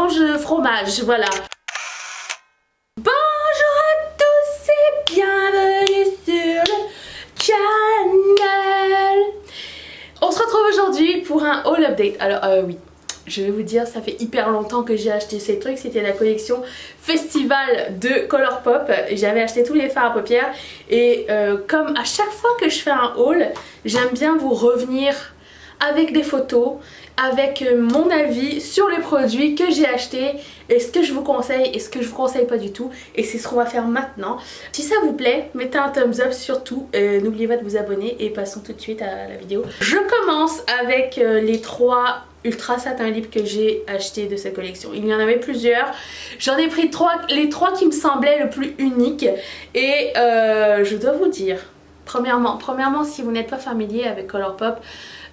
orange fromage, voilà. Bonjour à tous et bienvenue sur le channel. On se retrouve aujourd'hui pour un haul update. Alors oui, je vais vous dire, ça fait hyper longtemps que j'ai acheté ces trucs. C'était la collection Festival de Colourpop. J'avais acheté tous les fards à paupières. Et comme à chaque fois que je fais un haul, j'aime bien vous revenir avec des photos, avec mon avis sur les produits que j'ai achetés et ce que je vous conseille et ce que je vous conseille pas du tout. Et c'est ce qu'on va faire maintenant. Si ça vous plaît, mettez un thumbs up surtout. N'oubliez pas de vous abonner et passons tout de suite à la vidéo. Je commence avec les 3 Ultra Satin Lip que j'ai acheté de cette collection. Il y en avait plusieurs. J'en ai pris les 3 qui me semblaient le plus uniques. Et je dois vous dire, premièrement, si vous n'êtes pas familier avec Colourpop,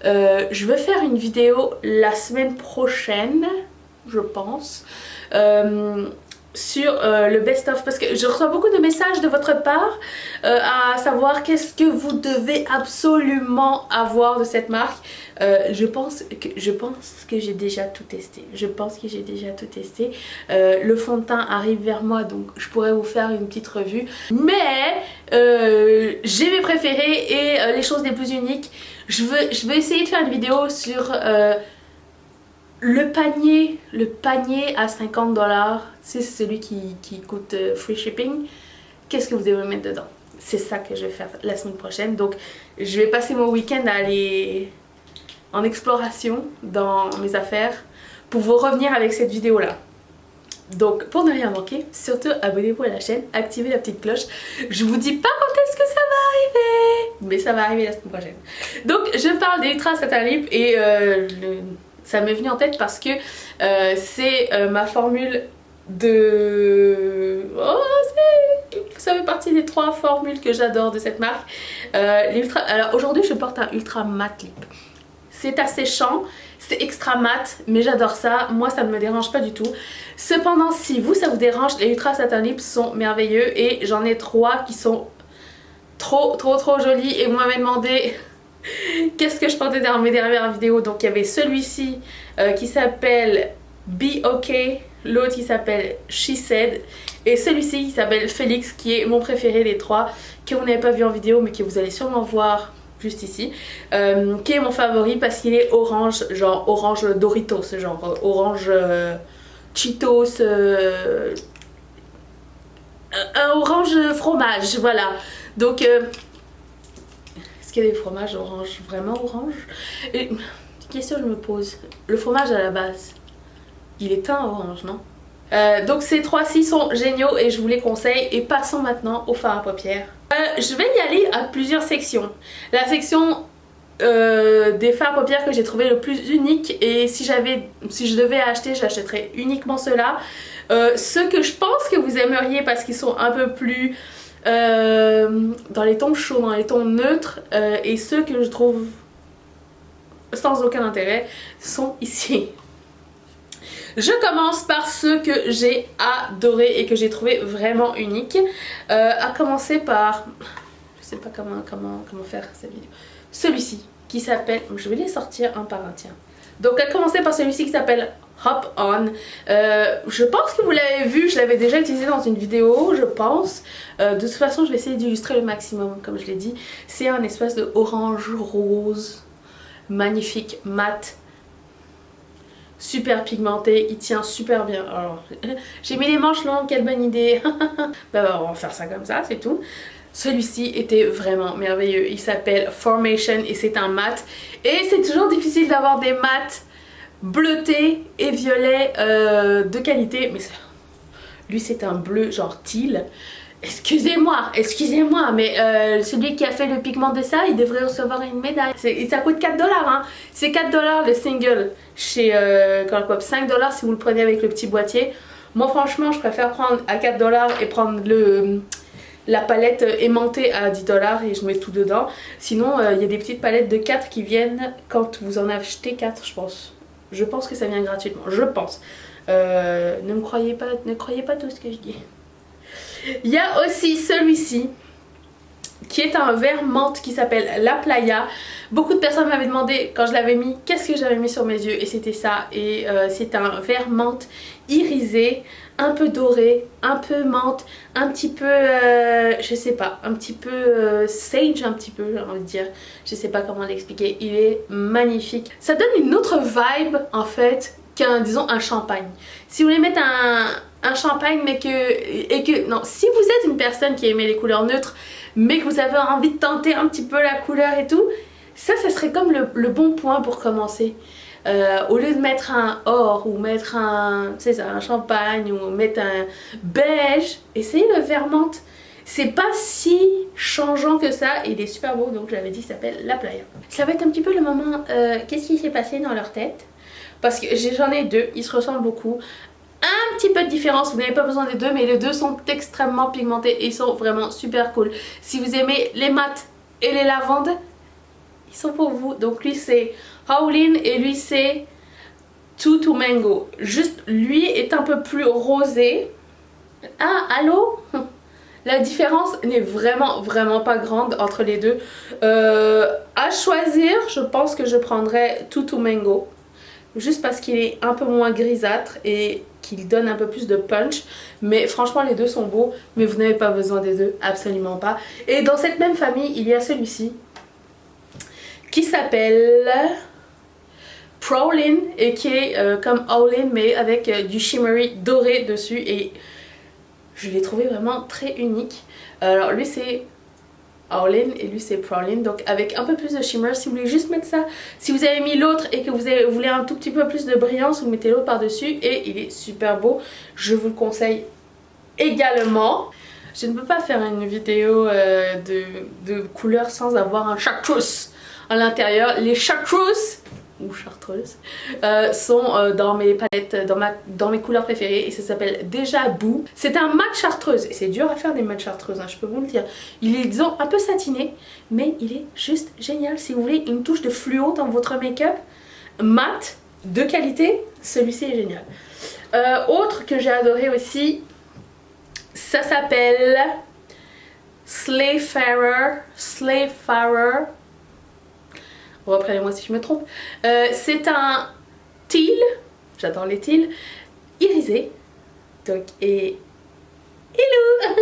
je vais faire une vidéo la semaine prochaine, je pense, sur le best-of, parce que je reçois beaucoup de messages de votre part à savoir qu'est-ce que vous devez absolument avoir de cette marque. Je pense que j'ai déjà tout testé. Le fond de teint arrive vers moi, donc je pourrais vous faire une petite revue. Mais j'ai mes préférés et les choses les plus uniques. Je vais essayer de faire une vidéo sur le panier à 50 $. C'est celui qui coûte free shipping. Qu'est-ce que vous devez mettre dedans? C'est ça que je vais faire la semaine prochaine. Donc je vais passer mon week-end à aller en exploration dans mes affaires pour vous revenir avec cette vidéo là. Donc pour ne rien manquer, surtout abonnez-vous à la chaîne, activez la petite cloche. Je vous dis pas quand est-ce que ça va arriver, mais ça va arriver la semaine prochaine. Donc je parle des Ultra Satin Lip et ça m'est venu en tête parce que c'est ma formule de... ça fait partie des 3 formules que j'adore de cette marque. Alors aujourd'hui je porte un Ultra Matte Lip. C'est asséchant, c'est extra mat, mais j'adore ça. Moi ça ne me dérange pas du tout. Cependant si vous ça vous dérange, les Ultra Satin Lip sont merveilleux et j'en ai 3 qui sont trop jolis. Et vous m'avez demandé qu'est-ce que je portais dans mes dernières vidéos. Donc il y avait celui-ci qui s'appelle Be OK, l'autre qui s'appelle She Said et celui-ci qui s'appelle Félix, qui est mon préféré des 3, que vous n'avez pas vu en vidéo mais que vous allez sûrement voir juste ici, qui est mon favori parce qu'il est orange, genre orange Doritos, genre orange Cheetos, un orange fromage, voilà. Donc est-ce qu'il y a des fromages orange, vraiment orange? Et, question que je me pose, le fromage à la base, il est teint orange, non? Donc ces 3-ci sont géniaux et je vous les conseille. Et passons maintenant au fard à paupières. Je vais y aller à plusieurs sections. La section des fards à paupières que j'ai trouvé le plus unique, et si je devais acheter, j'achèterais uniquement ceux-là. Ceux que je pense que vous aimeriez parce qu'ils sont un peu plus dans les tons chauds, dans les tons neutres, et ceux que je trouve sans aucun intérêt sont ici. Je commence par ceux que j'ai adoré et que j'ai trouvé vraiment uniques. À commencer par... Je sais pas comment faire cette vidéo. Celui-ci qui s'appelle... Je vais les sortir un par un, tiens. Donc à commencer par celui-ci qui s'appelle Hop On. Je pense que vous l'avez vu, je l'avais déjà utilisé dans une vidéo, je pense. De toute façon, je vais essayer d'illustrer le maximum, comme je l'ai dit. C'est un espèce de orange rose, magnifique, mat, super pigmenté, il tient super bien. Alors, j'ai mis les manches longues, quelle bonne idée. Bah, on va faire ça comme ça, c'est tout. Celui-ci était vraiment merveilleux. Il s'appelle Formation et c'est un mat. Et c'est toujours difficile d'avoir des mats bleutés et violets de qualité. Mais lui c'est un bleu genre teal. Excusez-moi, mais celui qui a fait le pigment de ça, il devrait recevoir une médaille. Ça coûte 4 $, hein. C'est 4 $ le single chez Colourpop. 5 $ si vous le prenez avec le petit boîtier. Moi franchement, je préfère prendre à 4 $ et prendre la palette aimantée à 10 $ et je mets tout dedans. Sinon, il y a des petites palettes de 4 qui viennent quand vous en achetez 4, je pense. Je pense que ça vient gratuitement, je pense. Ne croyez pas tout ce que je dis. Il y a aussi celui-ci qui est un vert menthe qui s'appelle La Playa. Beaucoup de personnes m'avaient demandé quand je l'avais mis qu'est-ce que j'avais mis sur mes yeux et c'était ça. Et c'est un vert menthe irisé, un peu doré, un peu menthe, un petit peu, je sais pas, un petit peu sage, un petit peu j'ai envie de dire. Je sais pas comment l'expliquer, il est magnifique. Ça donne une autre vibe en fait qu'un, disons, un champagne. Si vous voulez mettre un champagne mais non, si vous êtes une personne qui aimait les couleurs neutres mais que vous avez envie de tenter un petit peu la couleur et tout, ça serait comme le bon point pour commencer. Au lieu de mettre un or ou mettre un champagne ou mettre un beige, essayez le vert menthe. C'est pas si changeant que ça et il est super beau, donc j'avais dit qu'il s'appelle La Playa. Ça va être un petit peu le moment qu'est-ce qui s'est passé dans leur tête, parce que j'en ai deux, ils se ressemblent beaucoup. Un petit peu de différence, vous n'avez pas besoin des deux, mais les deux sont extrêmement pigmentés et ils sont vraiment super cool. Si vous aimez les mats et les lavandes, ils sont pour vous. Donc lui c'est Howlin et lui c'est Tutu Mango. Juste lui est un peu plus rosé. Ah, allô? La différence n'est vraiment pas grande entre les deux. À choisir, je pense que je prendrais Tutu Mango. Juste parce qu'il est un peu moins grisâtre et qu'il donne un peu plus de punch. Mais franchement les deux sont beaux, mais vous n'avez pas besoin des deux, absolument pas. Et dans cette même famille, il y a celui-ci qui s'appelle Prowlin et qui est comme Howlin mais avec du shimmery doré dessus et je l'ai trouvé vraiment très unique. Alors lui c'est Howlin et lui c'est Prowlin, donc avec un peu plus de shimmer. Si vous voulez juste mettre ça, si vous avez mis l'autre et que vous voulez un tout petit peu plus de brillance, vous mettez l'autre par dessus et il est super beau, je vous le conseille également. Je ne peux pas faire une vidéo de couleurs sans avoir un chartreuse à l'intérieur. Les chartreuses ou chartreuses sont dans mes palettes, dans mes couleurs préférées et ça s'appelle Déjà Boo. C'est un mat chartreuse et c'est dur à faire des mats chartreuses, hein, je peux vous le dire. Il est disons un peu satiné mais il est juste génial. Si vous voulez une touche de fluo dans votre make-up mat de qualité, celui-ci est génial. Autre que j'ai adoré aussi, ça s'appelle Slayfarer. Reprenez-moi si je me trompe. C'est un teal, j'adore les teals, irisé. Donc, et hello.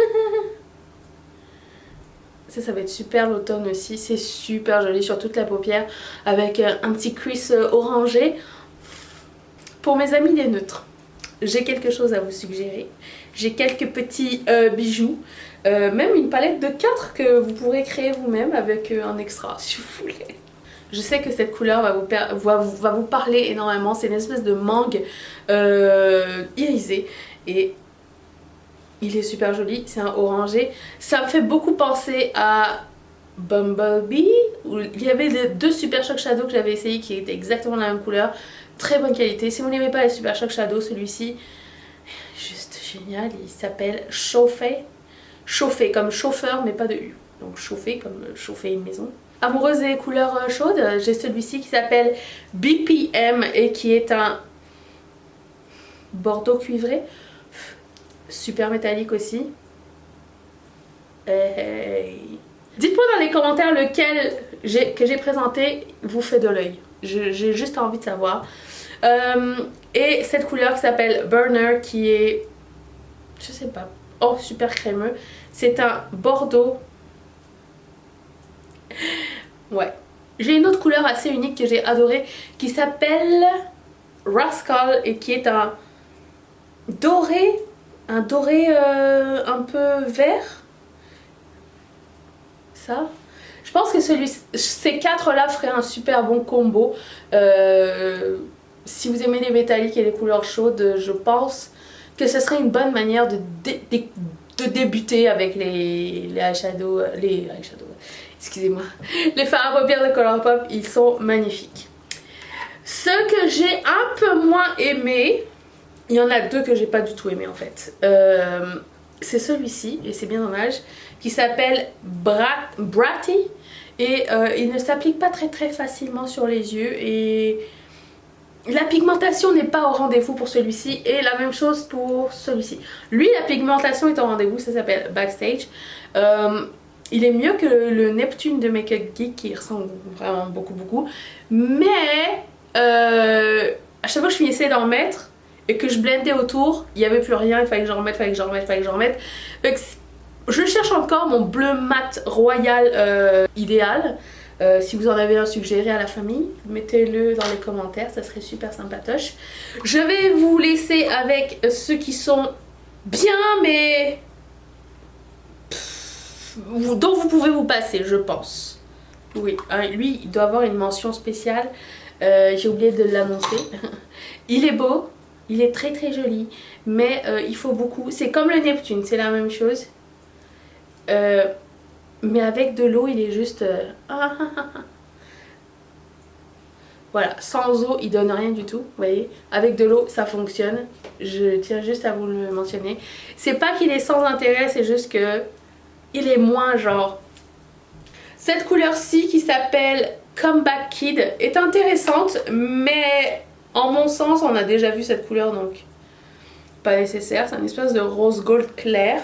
Ça va être super l'automne aussi. C'est super joli sur toute la paupière avec un petit crease orangé. Pour mes amis les neutres, j'ai quelque chose à vous suggérer. J'ai quelques petits bijoux. Même une palette de 4 que vous pourrez créer vous-même avec un extra si vous voulez. Je sais que cette couleur va vous parler énormément. C'est une espèce de mangue irisé et il est super joli. C'est un orangé. Ça me fait beaucoup penser à Bumblebee où il y avait deux Super Shock Shadow que j'avais essayé qui étaient exactement la même couleur. Très bonne qualité. Si vous n'aimez pas les Super Shock Shadow, celui-ci juste génial. Il s'appelle Chauffé. Chauffé comme chauffeur mais pas de U. Donc chauffé comme chauffer une maison. Amoureuse des couleurs chaudes, j'ai celui-ci qui s'appelle BPM et qui est un bordeaux cuivré, super métallique aussi. Hey. Dites-moi dans les commentaires lequel que j'ai présenté vous fait de l'œil. J'ai juste envie de savoir. Et cette couleur qui s'appelle Burner qui est, je sais pas, oh super crémeux. C'est un bordeaux. Ouais. J'ai une autre couleur assez unique que j'ai adorée qui s'appelle Rascal et qui est un doré un peu vert. Ça. Je pense que ces 4 là feraient un super bon combo. Si vous aimez les métalliques et les couleurs chaudes, je pense que ce serait une bonne manière de débuter avec les eyeshadows, excusez-moi, les fards à paupières de Colourpop. Ils sont magnifiques. Ce que j'ai un peu moins aimé, il y en a 2 que j'ai pas du tout aimé en fait. C'est celui-ci, et c'est bien dommage, qui s'appelle Bratty. Et il ne s'applique pas très facilement sur les yeux. Et la pigmentation n'est pas au rendez-vous pour celui-ci. Et la même chose pour celui-ci. Lui, la pigmentation est au rendez-vous, ça s'appelle Backstage. Il est mieux que le Neptune de Make Up Geek qui ressemble vraiment beaucoup. Mais à chaque fois que je finissais d'en mettre et que je blendais autour, il n'y avait plus rien, il fallait que j'en remette, Donc, je cherche encore mon bleu mat royal idéal. Si vous en avez un suggéré à la famille, mettez-le dans les commentaires, ça serait super sympatoche. Je vais vous laisser avec ceux qui sont bien, mais dont vous pouvez vous passer, je pense. Oui, hein, lui, il doit avoir une mention spéciale. J'ai oublié de l'annoncer. Il est beau, il est très joli, mais il faut beaucoup. C'est comme le Neptune, c'est la même chose. Mais avec de l'eau, il est juste... Voilà, sans eau, il donne rien du tout, vous voyez. Avec de l'eau, ça fonctionne. Je tiens juste à vous le mentionner. C'est pas qu'il est sans intérêt, c'est juste que il est moins genre... Cette couleur-ci qui s'appelle Comeback Kid est intéressante, mais en mon sens, on a déjà vu cette couleur, donc pas nécessaire. C'est une espèce de rose gold clair.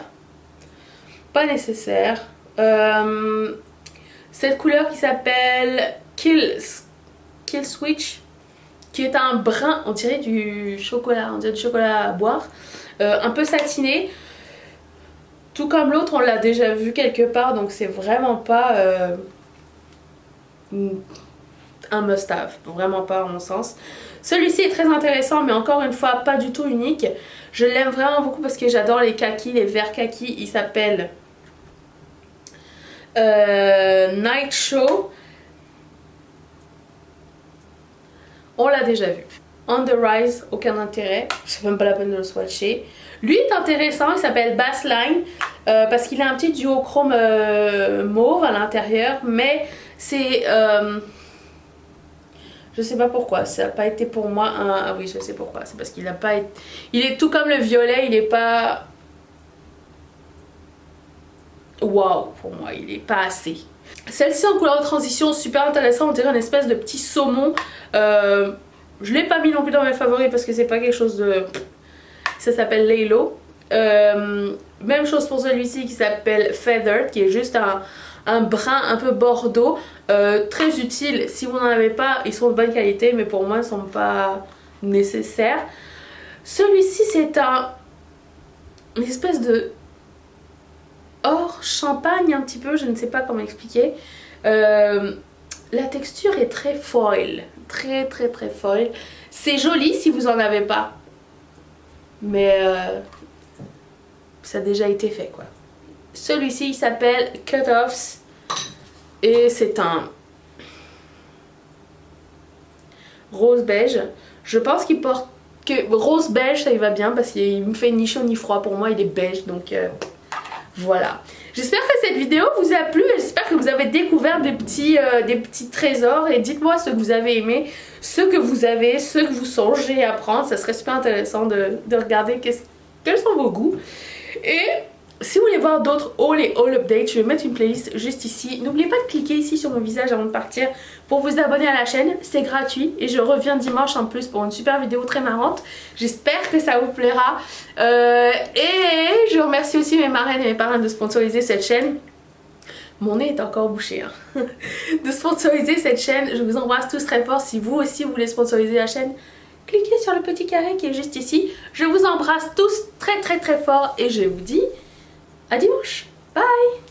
Pas nécessaire. Cette couleur qui s'appelle Kill Switch, qui est un brun, on dirait du chocolat, à boire, un peu satiné. Tout comme l'autre, on l'a déjà vu quelque part, donc c'est vraiment pas un must-have, vraiment pas à mon sens. Celui-ci est très intéressant, mais encore une fois, pas du tout unique. Je l'aime vraiment beaucoup parce que j'adore les kakis, les verts kakis. Il s'appelle Night Show. On l'a déjà vu. On the Rise, aucun intérêt. C'est même pas la peine de le swatcher. Lui est intéressant, il s'appelle Bassline parce qu'il a un petit duochrome mauve à l'intérieur, mais c'est... je sais pas pourquoi, ça n'a pas été pour moi un... Ah oui, je sais pourquoi, c'est parce qu'il n'a pas été... Il est tout comme le violet, il est pas... Waouh, pour moi, il est pas assez. Celle-ci en couleur de transition, super intéressant, on dirait une espèce de petit saumon. Je l'ai pas mis non plus dans mes favoris parce que c'est pas quelque chose de... Ça s'appelle Laylo. Même chose pour celui-ci qui s'appelle Feathered, qui est juste un brun un peu bordeaux. Très utile, si vous n'en avez pas, ils sont de bonne qualité, mais pour moi ils sont pas nécessaires. Celui-ci c'est une espèce de or champagne un petit peu, je ne sais pas comment expliquer. La texture est très foil, très foil. C'est joli si vous en avez pas, mais ça a déjà été fait quoi. Celui-ci il s'appelle Cut Offs et c'est un rose beige. Je pense qu'il porte que rose beige, ça y va bien parce qu'il me fait ni chaud ni froid. Pour moi il est beige, donc voilà. J'espère que cette vidéo vous a plu et j'espère que vous avez découvert des petits trésors, et dites-moi ce que vous avez aimé, ce que vous songez à prendre. Ça serait super intéressant de regarder quels sont vos goûts. Et si vous voulez voir d'autres haul et haul updates, je vais mettre une playlist juste ici. N'oubliez pas de cliquer ici sur mon visage avant de partir pour vous abonner à la chaîne, c'est gratuit et je reviens dimanche en plus pour une super vidéo très marrante. J'espère que ça vous plaira et je remercie aussi mes marraines et mes parrains de sponsoriser cette chaîne. Mon nez est encore bouché hein. De sponsoriser cette chaîne. Je vous embrasse tous très fort. Si vous aussi vous voulez sponsoriser la chaîne, cliquez sur le petit carré qui est juste ici. Je vous embrasse tous très fort et je vous dis à dimanche. Bye.